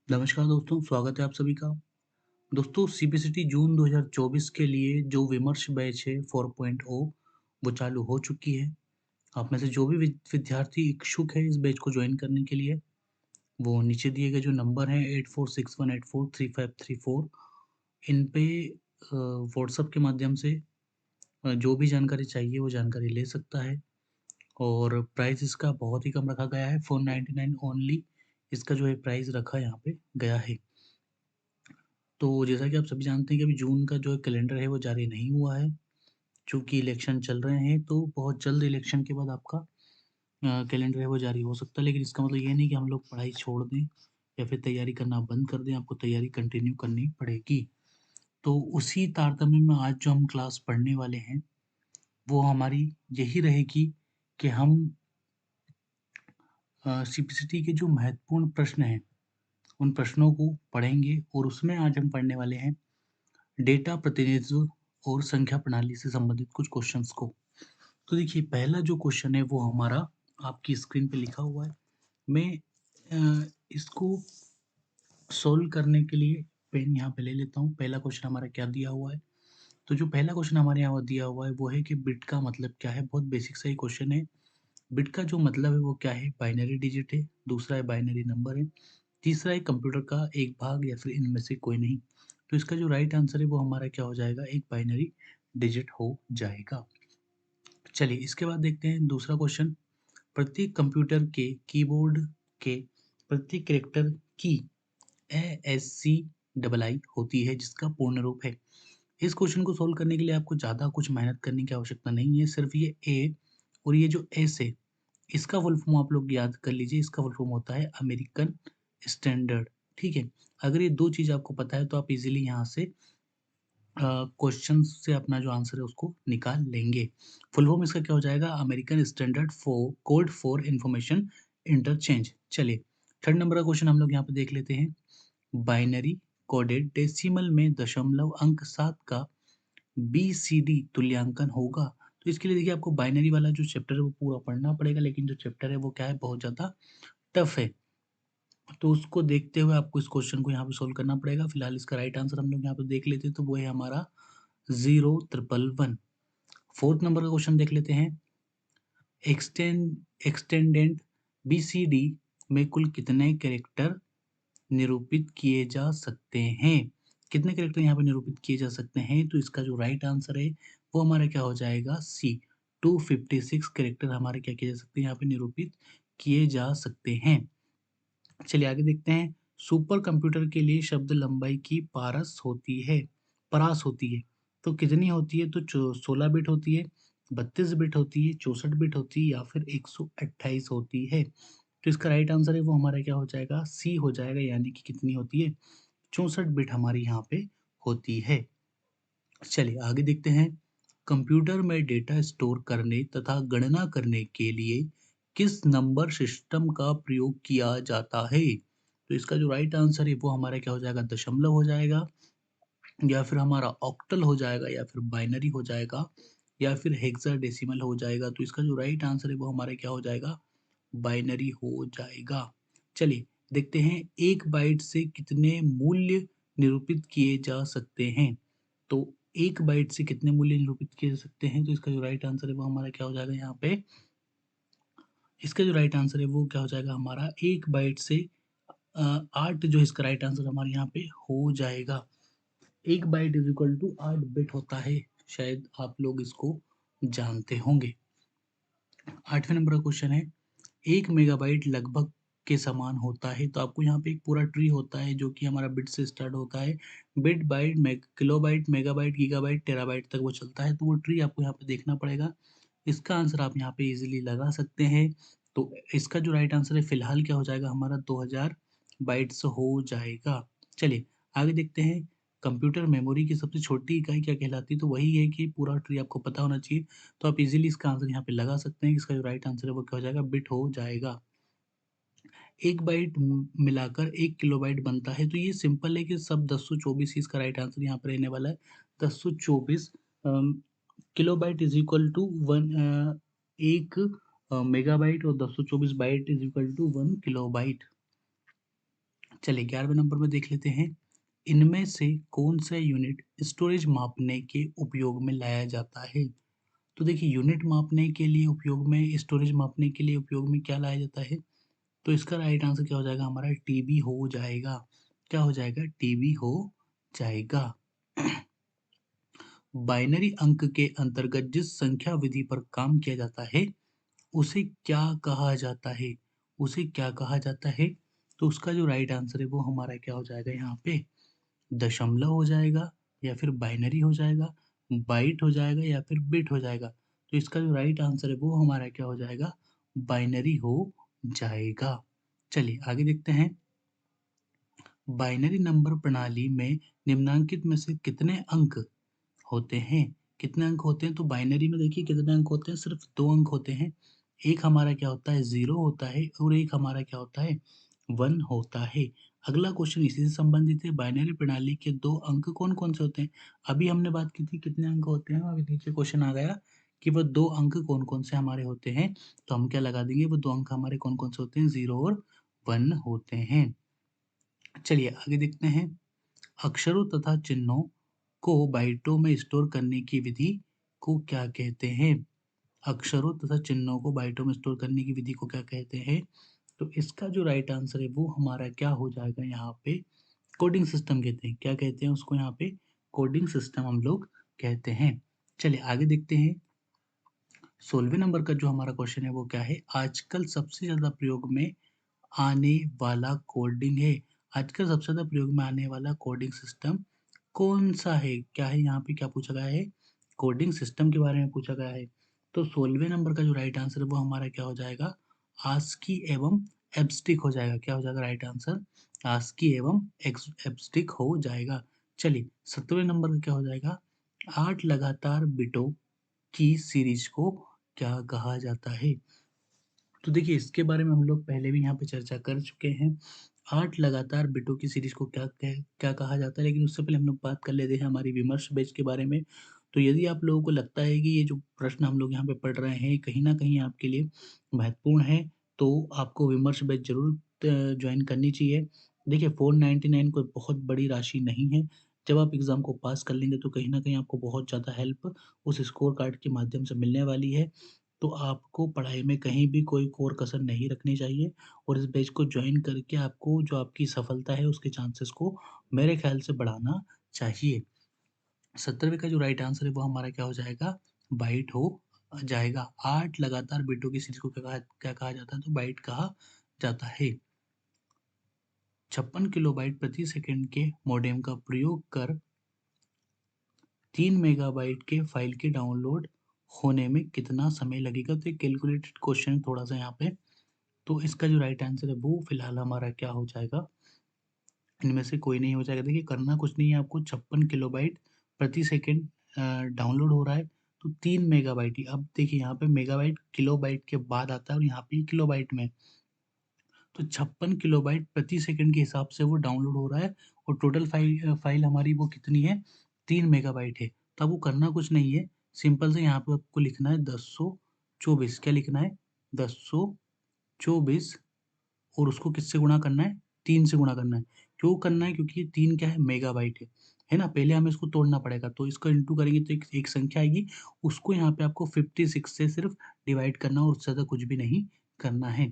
नमस्कार दोस्तों, स्वागत है आप सभी का। दोस्तों सीबीएसई जून 2024 के लिए जो विमर्श बैच है 4.0 वो चालू हो चुकी है। आप में से जो भी विद्यार्थी इच्छुक है इस बैच को ज्वाइन करने के लिए, वो नीचे दिए गए जो नंबर हैं 8461843534 इन पे व्हाट्सएप के माध्यम से जो भी जानकारी चाहिए वो जानकारी ले सकता है। और प्राइस इसका बहुत ही कम रखा गया है, 499 ओनली इसका जो है प्राइस रखा यहाँ पे गया है। तो जैसा कि आप सभी जानते हैं कि अभी जून का जो कैलेंडर है वो जारी नहीं हुआ है, चूँकि इलेक्शन चल रहे हैं तो बहुत जल्द इलेक्शन के बाद आपका कैलेंडर है वो जारी हो सकता है। लेकिन इसका मतलब ये नहीं कि हम लोग पढ़ाई छोड़ दें या फिर तैयारी करना बंद कर दें, आपको तैयारी कंटिन्यू करनी पड़ेगी। तो उसी तारतम्य में आज जो हम क्लास पढ़ने वाले हैं, वो हमारी यही रहेगी कि हम सीपीसीटी के जो महत्वपूर्ण प्रश्न हैं, उन प्रश्नों को पढ़ेंगे और उसमें आज हम पढ़ने वाले हैं डेटा प्रतिनिधित्व और संख्या प्रणाली से संबंधित कुछ क्वेश्चंस को। तो देखिए पहला जो क्वेश्चन है वो हमारा आपकी स्क्रीन पे लिखा हुआ है। मैं इसको सॉल्व करने के लिए पेन यहाँ पे ले लेता हूँ। पहला क्वेश्चन हमारा क्या दिया हुआ है? तो जो पहला क्वेश्चन हमारे यहाँ दिया हुआ है वो है कि बिट का मतलब क्या है? बहुत बेसिक सा ही क्वेश्चन है। बिट का जो मतलब है वो क्या है? बाइनरी डिजिट है, दूसरा है बाइनरी नंबर है, तीसरा है कंप्यूटर का एक भाग या फिर इनमें से कोई नहीं। तो इसका जो राइट आंसर है वो हमारा क्या हो जाएगा? एक बाइनरी डिजिट हो जाएगा। चलिए इसके बाद देखते हैं दूसरा क्वेश्चन। प्रत्येक कंप्यूटर के कीबोर्ड के प्रत्येक कैरेक्टर की एएससी डबल आई होती है जिसका पूर्ण रूप है। इस क्वेश्चन को सोल्व करने के लिए आपको ज़्यादा कुछ मेहनत करने की आवश्यकता नहीं है। सिर्फ ये ए और ये जो एस है इसका फुल फॉर्म आप लोग याद कर लीजिए। इसका फुल फॉर्म होता है अमेरिकन स्टैंडर्ड। ठीक है, अगर ये दो चीज़ आपको पता है तो आप इजीली यहाँ से क्वेश्चन से अपना जो आंसर है उसको निकाल लेंगे। फुल फॉर्म इसका क्या हो जाएगा? American standard for code for information interchange. चलिए थर्ड नंबर का क्वेश्चन हम लोग यहाँ पे देख लेते हैं। बाइनरी कोडेड डेसिमल में दशमलव अंक 7 का बीसीडी तुल्यांकन होगा। तो इसके लिए देखिए आपको बाइनरी वाला जो चैप्टर है वो पूरा पढ़ना पड़ेगा, लेकिन जो चैप्टर है वो क्या है? बहुत ज़्यादा टफ है। तो उसको देखते हुए आपको इस क्वेश्चन को यहाँ पे सोल्व करना पड़ेगा। फिलहाल इसका राइट आंसर हम लोग यहाँ पे देख लेते हैं, तो वो है हमारा 011। फोर्थ नंबर का क्वेश्चन देख लेते हैं। एक्सटेंडेंट बीसीडी में कुल कितने कैरेक्टर निरूपित किए जा सकते हैं? कितने कैरेक्टर यहाँ पे निरूपित किए जा सकते हैं? तो इसका जो राइट आंसर है वो हमारा क्या हो जाएगा? सी 256 कैरेक्टर हमारे क्या किए जा सकते हैं? यहाँ पे निरूपित किए जा सकते हैं। चलिए आगे देखते हैं। सुपर कंप्यूटर के लिए शब्द लंबाई की परास होती है। तो कितनी होती है? तो 16 बिट होती है, 32 बिट होती है, 64 बिट होती है या फिर 128 होती है। तो इसका राइट आंसर है वो हमारा क्या हो जाएगा? सी हो जाएगा, यानी कि कितनी होती है? 64 बिट हमारी यहाँ पे होती है। चलिए आगे देखते हैं। कंप्यूटर में डेटा स्टोर करने तथा गणना करने के लिए किस नंबर सिस्टम का प्रयोग किया जाता है? तो इसका जो राइट आंसर है वो हमारा क्या हो जाएगा? दशमलव हो जाएगा, या फिर हमारा ऑक्टल हो जाएगा, या फिर बाइनरी हो जाएगा, या फिर हेक्साडेसिमल हो जाएगा। तो इसका जो राइट आंसर है वो हमारा क्या हो जाएगा? बाइनरी हो जाएगा। चलिए देखते हैं, एक बाइट से कितने मूल्य निरूपित किए जा सकते हैं? तो एक बाइट से कितने मूल्य निरूपित किए जा सकते हैं? तो इसका जो राइट आंसर है वो हमारा क्या हो जाएगा? यहाँ पे इसका जो राइट आंसर है वो क्या हो जाएगा? हमारा एक बाइट से 8 जो इसका राइट आंसर हमारे यहाँ पे हो जाएगा। एक byte is equal to 8 bit होता है, शायद आप लोग इसको जानते होंगे। 8वें नंबर का क्वेश्चन है। 1 मेगाबाइट लगभग के समान होता है। तो आपको यहाँ पे एक पूरा ट्री होता है जो कि हमारा बिट से स्टार्ट होता है। Bit, byte, kilobyte, megabyte, gigabyte, terabyte तक वो चलता है। तो वो ट्री आपको यहाँ पे देखना पड़ेगा। इसका आंसर आप यहाँ पे इजीली लगा सकते हैं। तो इसका जो राइट आंसर है फिलहाल क्या हो जाएगा? हमारा 2000 बाइट्स हो जाएगा। चलिए आगे देखते हैं। कंप्यूटर मेमोरी की सबसे छोटी इकाई क्या कहलाती है? तो वही है कि पूरा ट्री आपको पता होना चाहिए। तो आप इजीली इसका आंसर यहाँ पे लगा सकते हैं। इसका जो राइट आंसर है वो क्या हो जाएगा? बिट हो जाएगा। एक बाइट मिलाकर 1 किलोबाइट बनता है। तो ये सिंपल है कि सब 1024 ही इसका राइट आंसर यहाँ पे रहने वाला है। 1024 किलोबाइट इज इक्वल टू एक मेगाबाइट, और 1024 byte is equal to 1 kilobyte. चलिए 11वें नंबर में देख लेते हैं, इनमें से कौन सा यूनिट स्टोरेज मापने के उपयोग में लाया जाता है? तो देखिए यूनिट मापने के लिए उपयोग में, स्टोरेज मापने के लिए उपयोग में क्या लाया जाता है? तो इसका राइट आंसर क्या हो जाएगा हमारा? टीबी हो जाएगा। क्या हो जाएगा? टीबी हो जाएगा। बाइनरी अंक के अंतर्गत जिस संख्या विधि पर काम किया जाता है उसे क्या कहा जाता है? उसे क्या कहा जाता है? तो उसका जो राइट आंसर है वो हमारा क्या हो जाएगा यहाँ पे? दशमलव हो जाएगा, या फिर बाइनरी हो जाएगा, बाइट हो जाएगा, या फिर बिट हो जाएगा। तो इसका जो राइट आंसर है वो हमारा क्या हो जाएगा? बाइनरी हो जाएगा। चलिए आगे देखते हैं। बाइनरी नंबर प्रणाली में निम्नांकित में से कितने अंक होते हैं? कितने अंक होते हैं? तो बाइनरी में देखिए कितने अंक होते हैं? सिर्फ 2 अंक होते हैं। एक हमारा क्या होता है? 0 होता है, और एक हमारा क्या होता है? 1 होता है। अगला क्वेश्चन इसी से संबंधित है। बाइनरी प्रणाली के 2 अंक कौन-कौन से होते हैं? अभी हमने बात की थी कितने अंक होते हैं, अभी नीचे क्वेश्चन आ गया कि वो 2 अंक कौन-कौन से हमारे होते हैं। तो हम क्या लगा देंगे? वो 2 अंक हमारे कौन-कौन से होते हैं? 0 और 1 होते हैं। चलिए आगे देखते हैं। अक्षरों तथा चिन्हों को बाइटों में स्टोर करने की विधि को क्या कहते हैं? अक्षरों तथा चिन्हों को बाइटों में स्टोर करने की विधि को क्या कहते हैं? तो इसका जो राइट आंसर है वो हमारा क्या हो जाएगा यहाँ पे? कोडिंग सिस्टम कहते हैं। क्या कहते हैं उसको यहाँ पे? कोडिंग सिस्टम हम लोग कहते हैं। चलिए आगे देखते हैं। 16वें नंबर का जो हमारा क्वेश्चन है वो क्या है? आजकल सबसे ज़्यादा प्रयोग में आने वाला कोडिंग है। आजकल सबसे ज़्यादा प्रयोग में आने वाला कोडिंग सिस्टम कौन-सा है? क्या है यहाँ पे? क्या पूछा गया है? कोडिंग सिस्टम के बारे में पूछा गया है। तो 16वें नंबर का जो राइट आंसर है वो हमारा क्या हो जाएगा? आस्की एवं एब्स्टिक हो जाएगा। क्या हो जाएगा राइट आंसर? आस्की एवं एब्स्टिक हो जाएगा। चलिए 17वें नंबर का क्या हो जाएगा? 8 लगातार बिटों की सीरीज को क्या कहा जाता है? तो देखिए इसके बारे में हम लोग पहले भी यहाँ पे चर्चा कर चुके हैं। 8 लगातार बिटों की सीरीज को क्या कहा जाता है, लेकिन उससे पहले हम लोग बात कर लेते हैं हमारी विमर्श बैच के बारे में। तो यदि आप लोगों को लगता है कि ये जो प्रश्न हम लोग यहाँ पे पढ़ रहे हैं कहीं न कहीं आपके लिए महत्वपूर्ण है, तो आपको विमर्श बैच ज़रूर जॉइन करनी चाहिए। देखिए 499 कोई बहुत बड़ी राशि नहीं है। जब आप एग्ज़ाम को पास कर लेंगे तो कहीं न कहीं आपको बहुत ज़्यादा हेल्प उस स्कोर कार्ड के माध्यम से मिलने वाली है। तो आपको पढ़ाई में कहीं भी कोई कोर कसर नहीं रखनी चाहिए, और इस बैच को जॉइन करके आपको जो आपकी सफलता है उसके चांसेस को मेरे ख्याल से बढ़ाना चाहिए। 17वें का जो राइट आंसर है वो हमारा क्या हो जाएगा? बाइट हो जाएगा। 8 लगातार बिटों की सीरीज को क्या कहा जाता है? तो बाइट कहा जाता है। 56 किलोबाइट प्रति सेकंड के मॉडेम का प्रयोग कर 3 मेगाबाइट के फाइल के डाउनलोड होने में कितना समय लगेगा? तो एक कैलकुलेटेड क्वेश्चन है थोड़ा-सा यहाँ पे। तो इसका जो राइट आंसर है वो फिलहाल हमारा क्या हो जाएगा? इनमें से कोई नहीं हो जाएगा। देखिए करना कुछ नहीं है आपको, 56 किलोबाइट प्रति सेकंड डाउनलोड हो रहा है, तो 3 मेगाबाइट ही। अब देखिए यहाँ पे मेगाबाइट किलोबाइट के बाद आता है और यहाँ पे किलोबाइट में। तो 56 किलोबाइट प्रति सेकंड के हिसाब से वो डाउनलोड हो रहा है, और टोटल फाइल हमारी वो कितनी है? 3 मेगाबाइट है। तो अब वो करना कुछ नहीं है, सिंपल से यहाँ पे आपको लिखना है 1024। क्या लिखना है? 1024, और उसको किससे गुणा करना है? 3 से गुणा करना है। क्यों करना है? क्योंकि ये 3 क्या है? मेगाबाइट है ना? पहले हमें इसको तोड़ना पड़ेगा, तो इसको इंटू करेंगे तो एक संख्या आएगी, उसको यहाँ पे आपको 56 से सिर्फ डिवाइड करना, और उससे ज़्यादा कुछ भी नहीं करना है।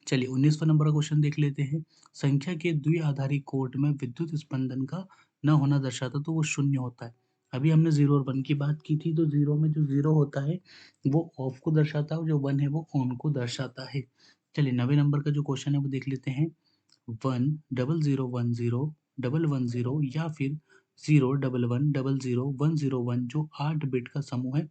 चलिए 19वां नंबर का क्वेश्चन देख लेते हैं। संख्या के द्विआधारी कोट में विद्युत स्पंदन का न होना दर्शाता तो वो शून्य होता है। अभी हमने 0 और 1 की बात की थी, तो 0 में जो 0 होता है वो ऑफ को दर्शाता है, और जो 1 है वो ऑन को दर्शाता है। चलिए 9वें नंबर का जो क्वेश्चन है वो देख लेते हैं। 1 0010 111 या फिर 0 11 00 101 जो 8 बिट का समूह है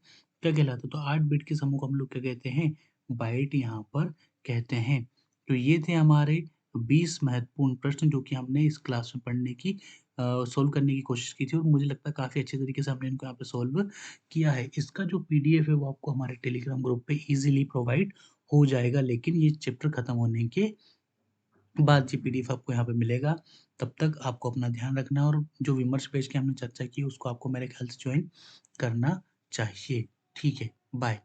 क्या कहलाता है? तो 8 बिट के समूह को हम लोग क्या कहते हैं? बाइट यहाँ पर कहते हैं। तो ये थे हमारे 20 महत्वपूर्ण प्रश्न जो कि हमने इस क्लास में पढ़ने की सॉल्व करने की कोशिश की थी, और मुझे लगता है काफ़ी अच्छे तरीके से हमने इनको यहाँ पे सॉल्व किया है। इसका जो पीडीएफ है वो आपको हमारे टेलीग्राम ग्रुप पे ईज़िली प्रोवाइड हो जाएगा, लेकिन ये चैप्टर खत्म होने के बाद जी पीडीएफ आपको यहाँ पे मिलेगा। तब तक आपको अपना ध्यान रखना है, और जो विमर्श पेज की हमने चर्चा की उसको आपको मेरे ख्याल से जॉइन करना चाहिए। ठीक है, बाय।